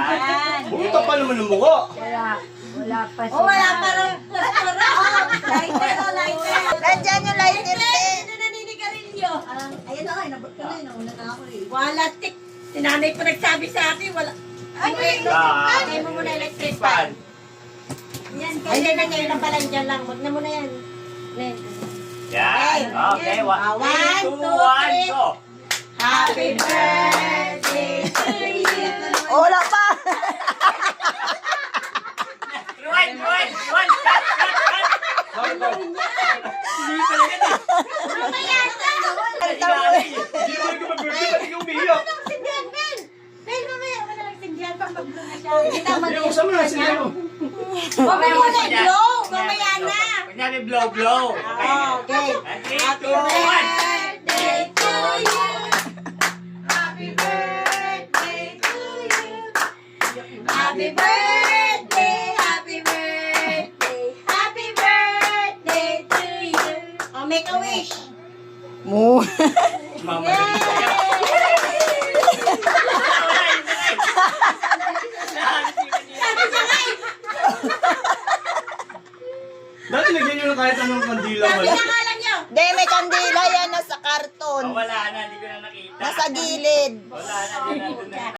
Yan. Pumunta pa naman ng mukha. Wala pa siya. Wala pa rin. Lighter o lighter. Nandiyan yung lighter din. Ito naninigarilyo. Ayan na, inabot ka na, nauna na ako eh. Wala tik. Sinanay pa nagsabi sa akin, wala. Ay, ay mo muna electric fan. Yan, kasi na kayo na pala dyan lang. Huwag na muna yan. Yan. Okay. 1, 2, 1, go. Happy birthday to you. Wala pa. Rewind. Cut. Mamaya na. Hindi mo rin ka mag-birthday, pati ka umiiyak. Sindihan, Ben. Ben, mamaya mo na lang sindihan pag mag-blow na siya. Hindi ako sama na, sige mo. Mamaya mo na blow. Mamaya na. Kunyari blow. Okay. Okay. 3, 2, 1. Birthday to you. Happy birthday to you. Happy birthday, happy birthday, happy birthday to you. Oh, make a wish. Mo. Dati lagyan nyo na kahit anong kandila. Sabi Wala. na ngalan niyo. Hindi, may kandila yan nasa karton. Wala na, hindi ko na nakita. Nasa gilid. Wala na, hindi na.